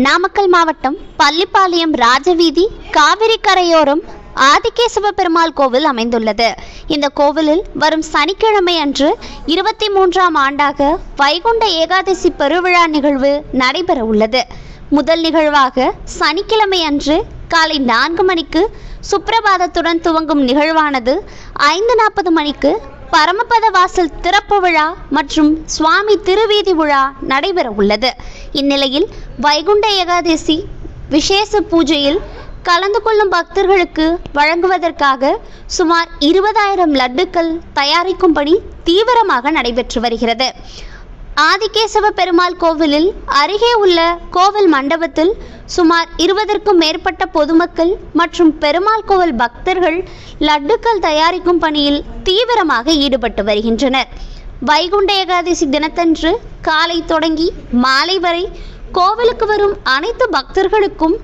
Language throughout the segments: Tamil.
நாமக்கல் மாவட்டம் பள்ளிப்பாளையம் ராஜவீதி காவிரி கரையோரம் ஆதிகேசவ பெருமாள் கோவில் அமைந்துள்ளது. இந்த கோவிலில் வரும் சனிக்கிழமை அன்று 23ஆம் ஆண்டாக வைகுண்ட ஏகாதசி பெருவிழா நிகழ்வு நடைபெற உள்ளது. முதல் நிகழ்வாக சனிக்கிழமை அன்று காலை 4 மணிக்கு சுப்பிரபாதத்துடன் துவங்கும் நிகழ்வானது 5:40 மணிக்கு பரமபத வாசல் திறப்பு விழா மற்றும் சுவாமி திருவீதி விழா நடைபெற உள்ளது. இந்நிலையில் வைகுண்ட ஏகாதசி விசேஷ பூஜையில் கலந்து கொள்ளும் பக்தர்களுக்கு வழங்குவதற்காக சுமார் 20,000 லட்டுக்கள் தயாரிக்கும் பணி தீவிரமாக நடைபெற்று வருகிறது. ஆதிகேசவ பெருமாள் கோவிலில் அருகே உள்ள கோவில் மண்டபத்தில் சுமார் 20க்கும் மேற்பட்ட பொதுமக்கள் மற்றும் பெருமாள் கோவில் பக்தர்கள் லட்டுக்கள் தயாரிக்கும் பணியில் தீவிரமாக ஈடுபட்டு வருகின்றனர். வைகுண்ட ஏகாதசி தினத்தன்று காலை தொடங்கி மாலை வரை கோவிலுக்கு வரும் அனைத்து பக்தர்களுக்கும்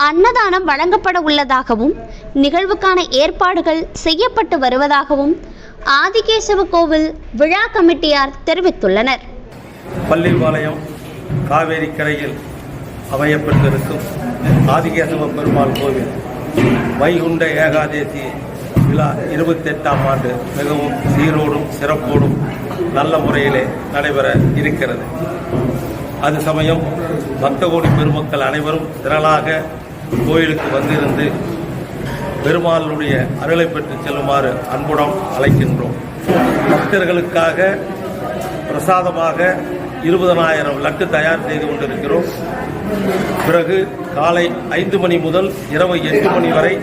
அன்னதானம் வழங்கப்பட உள்ளதாகவும் நிகழ்வுக்கான ஏற்பாடுகள் செய்யப்பட்டு வருவதாகவும் ஆதிகேசவ கோவில் விழா கமிட்டியார் தெரிவித்துள்ளனர். பள்ளிப்பாளையம் காவேரி கரையில் அமையப்பட்டிருக்கும் ஆதிகேசவ பெருமாள் கோவில் வைகுண்ட ஏகாதசி விழா 28ஆம் ஆண்டு மிகவும் சீரோடும் சிறப்போடும் நல்ல முறையிலே நடைபெற இருக்கிறது. அது சமயம் பக்தகோடி பெருமக்கள் அனைவரும் திரளாக கோயிலுக்கு வந்திருந்து பெருமாளுடைய அருளை பெற்று செல்லுமாறு அன்புடன் அழைக்கின்றோம். பக்தர்களுக்காக பிரசாதமாக 20,000 லட்டு தயார் செய்து கொண்டிருக்கிறோம். பிறகு காலை 5 மணி முதல் இரவு 8 மணி வரை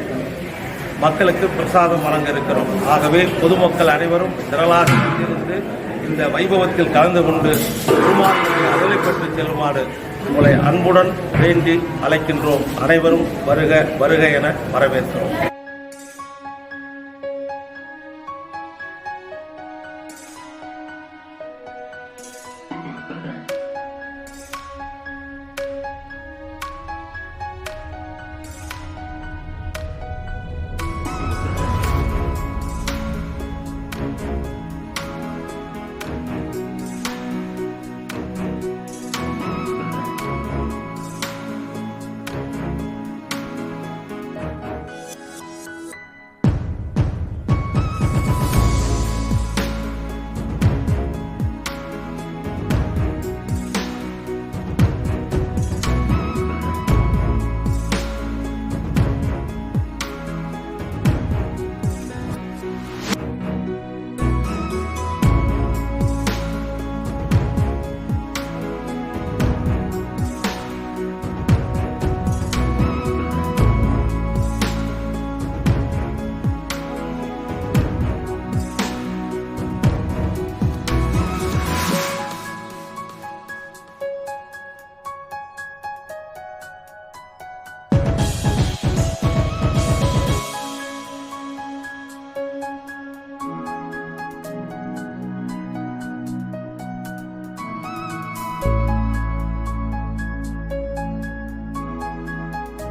மக்களுக்கு பிரசாதம் வழங்க இருக்கிறோம். ஆகவே பொதுமக்கள் அனைவரும் திரளாக இருந்து இந்த வைபவத்தில் கலந்து கொண்டு பெருமாளுடைய அருளை பெற்று செல்லுமாறு உங்களை அன்புடன் வேண்டி அழைக்கின்றோம். அனைவரும் வருக வருக என வரவேற்கிறோம்.